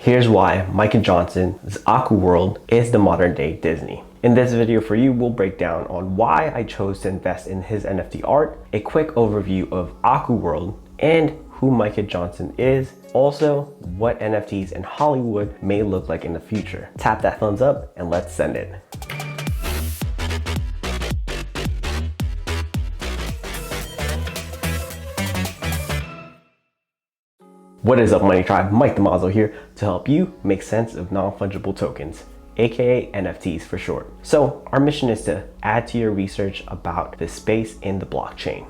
Here's why Micah Johnson's Aku World is the modern day Disney. In this video for you, we'll break down on why I chose to invest in his NFT art, a quick overview of Aku World, and who Micah Johnson is, also what NFTs in Hollywood may look like in the future. Tap that thumbs up and let's send it. What is up, Money Tribe? Mike Damazo here to help you make sense of non-fungible tokens, aka NFTs for short. So our mission is to add to your research about this space in the blockchain.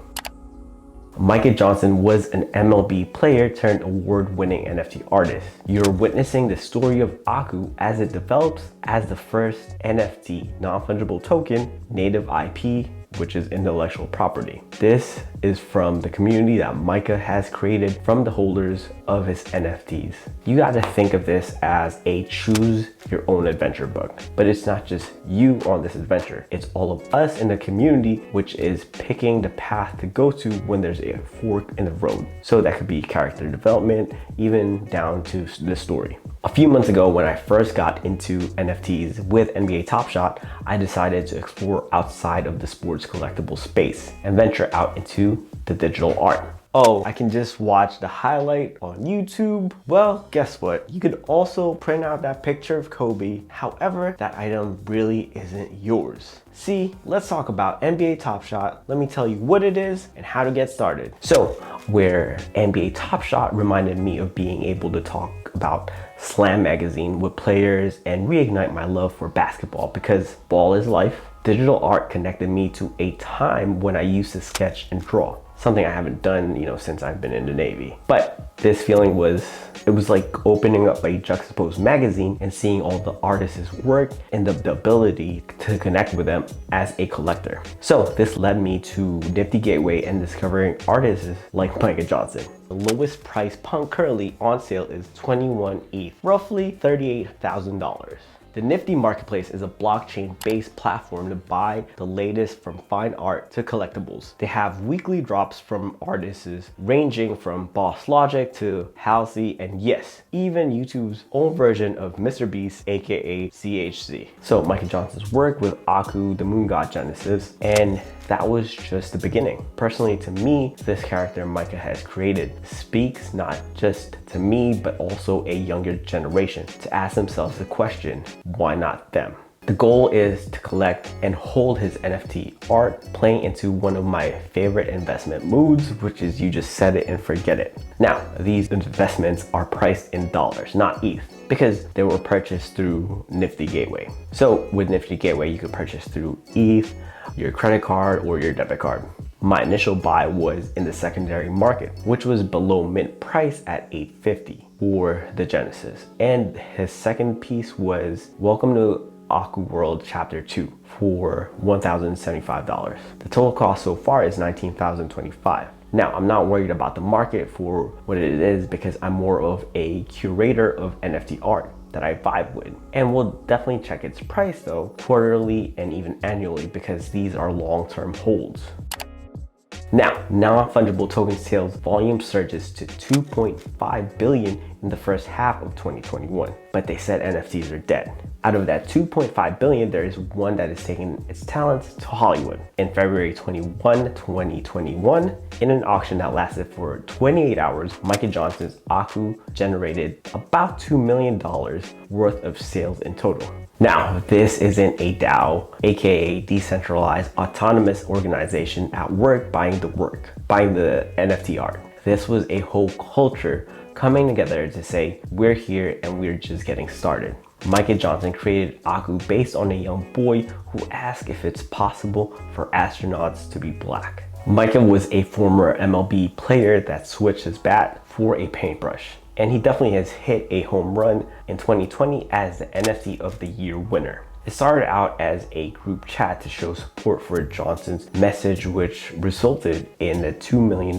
Micah Johnson was an MLB player turned award-winning NFT artist. You're witnessing the story of Aku as it develops as the first NFT, non-fungible token, native IP, which is intellectual property. This is from the community that Micah has created from the holders of his NFTs. You got to think of this as a choose your own adventure book, but it's not just you on this adventure. It's all of us in the community, which is picking the path to go to when there's a fork in the road. So that could be character development, even down to the story. A few months ago, when I first got into NFTs with NBA Top Shot, I decided to explore outside of the sports collectible space and venture out into the digital art. Oh, I can just watch the highlight on YouTube. Well, guess what? You could also print out that picture of Kobe. However, that item really isn't yours. See, let's talk about NBA Top Shot. Let me tell you what it is and how to get started. So, where NBA Top Shot reminded me of being able to talk about Slam magazine with players and reignite my love for basketball because ball is life. Digital art connected me to a time when I used to sketch and draw. Something I haven't done, since I've been in the Navy. But this feeling was like opening up a juxtaposed magazine and seeing all the artists' work and the ability to connect with them as a collector. So this led me to Nifty Gateway and discovering artists like Micah Johnson. The lowest price punk currently on sale is 21 ETH, roughly $38,000. The Nifty Marketplace is a blockchain-based platform to buy the latest from fine art to collectibles. They have weekly drops from artists ranging from Boss Logic to Halsey, and yes, even YouTube's own version of Mr. Beast, aka CHC. So Micah Johnson's work with Aku, the Moon God Genesis, and that was just the beginning. Personally, to me, this character Micah has created speaks not just to me, but also a younger generation to ask themselves the question, why not them? The goal is to collect and hold his NFT art, playing into one of my favorite investment moods, which is you just set it and forget it. Now, these investments are priced in dollars, not ETH, because they were purchased through Nifty Gateway. So with Nifty Gateway, you could purchase through ETH, your credit card, or your debit card. My initial buy was in the secondary market, which was below mint price at $850 for the Genesis. And his second piece was Welcome to Aku World Chapter 2 for $1,075. The total cost so far is $19,025. Now, I'm not worried about the market for what it is because I'm more of a curator of NFT art that I vibe with. And we'll definitely check its price though, quarterly and even annually, because these are long-term holds. Now, non-fungible token sales volume surges to 2.5 billion in the first half of 2021, but they said NFTs are dead. Out of that 2.5 billion, there is one that is taking its talents to Hollywood. In February 21, 2021, in an auction that lasted for 28 hours, Micah Johnson's Aku generated about $2 million worth of sales in total. Now, this isn't a DAO, aka decentralized autonomous organization at work buying the NFT art. This was a whole culture coming together to say, we're here and we're just getting started. Micah Johnson created Aku based on a young boy who asked if it's possible for astronauts to be black. Micah was a former MLB player that switched his bat for a paintbrush. And he definitely has hit a home run in 2020 as the NFT of the Year winner. It started out as a group chat to show support for Johnson's message, which resulted in the $2 million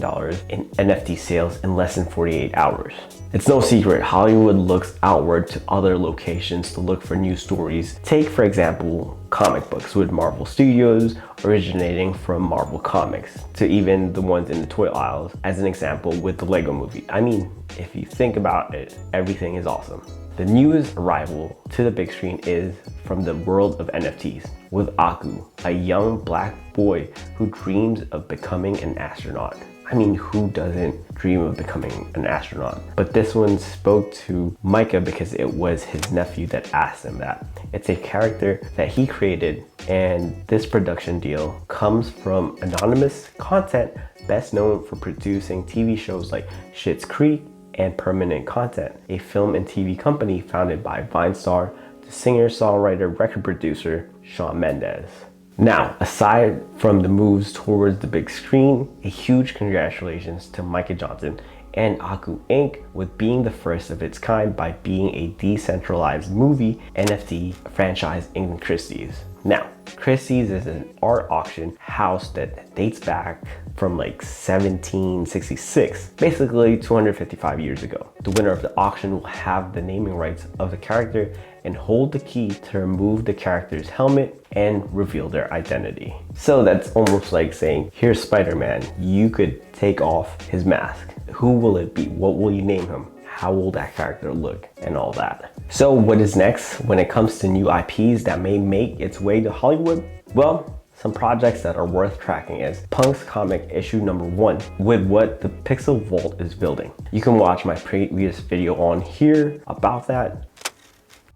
in NFT sales in less than 48 hours. It's no secret, Hollywood looks outward to other locations to look for new stories. Take, for example, comic books with Marvel Studios originating from Marvel Comics, to even the ones in the toy aisles, as an example with the Lego movie. I mean, if you think about it, everything is awesome. The newest arrival to the big screen is from the world of NFTs with Aku, a young black boy who dreams of becoming an astronaut. I mean, who doesn't dream of becoming an astronaut? But this one spoke to Micah because it was his nephew that asked him that. It's a character that he created, and this production deal comes from anonymous content best known for producing TV shows like Schitt's Creek and Permanent Content, a film and TV company founded by Vine star, the singer, songwriter, record producer, Shawn Mendes. Now, aside from the moves towards the big screen, a huge congratulations to Micah Johnson and Aku Inc. with being the first of its kind by being a decentralized movie NFT franchise in Christie's. Now, Christie's is an art auction house that dates back from like 1766, basically 255 years ago. The winner of the auction will have the naming rights of the character and hold the key to remove the character's helmet and reveal their identity. So that's almost like saying, here's Spider-Man, you could take off his mask. Who will it be? What will you name him? How will that character look and all that? So what is next when it comes to new IPs that may make its way to Hollywood? Well, some projects that are worth tracking is Punk's comic issue #1 with what the Pixel Vault is building. You can watch my previous video on here about that.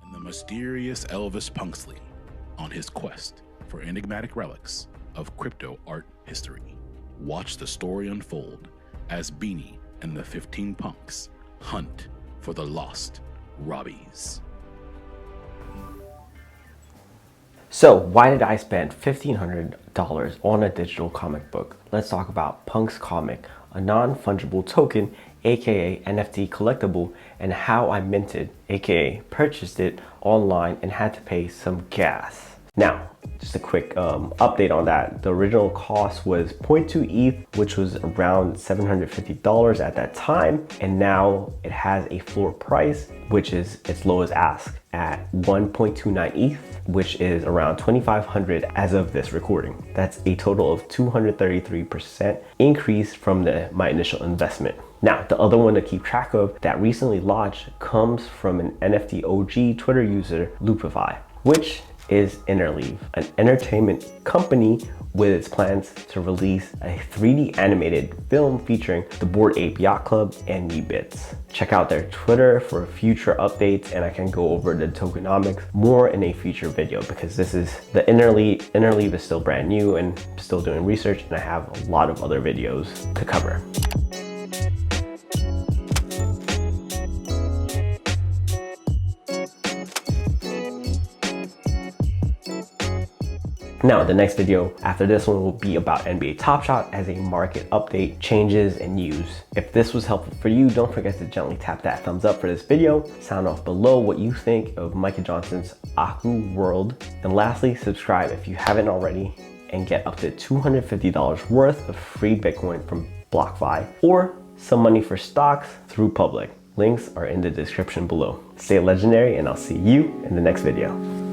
And the mysterious Elvis Punksley on his quest for enigmatic relics of crypto art history. Watch the story unfold as Beanie and the 15 Punks hunt for the lost Robbies. So why did I spend $1,500 on a digital comic book? Let's talk about Punk's comic, a non-fungible token, aka NFT collectible, and how I minted, aka purchased it online and had to pay some gas. Now, just a quick update on that. The original cost was 0.2 ETH, which was around $750 at that time. And now it has a floor price, which is its lowest ask at 1.29 ETH, which is around 2,500 as of this recording. That's a total of 233% increase from my initial investment. Now, the other one to keep track of that recently launched comes from an NFT OG Twitter user, Loopify, which is Interleave, an entertainment company with its plans to release a 3D animated film featuring the Bored Ape Yacht Club and vids. Check out their Twitter for future updates, and I can go over the tokenomics more in a future video because this is the Interleave. Interleave is still brand new and still doing research, and I have a lot of other videos to cover. Now, the next video after this one will be about NBA Top Shot as a market update, changes, and news. If this was helpful for you, don't forget to gently tap that thumbs up for this video. Sound off below what you think of Micah Johnson's Aku world. And lastly, subscribe if you haven't already and get up to $250 worth of free Bitcoin from BlockFi or some money for stocks through Public. Links are in the description below. Stay legendary, and I'll see you in the next video.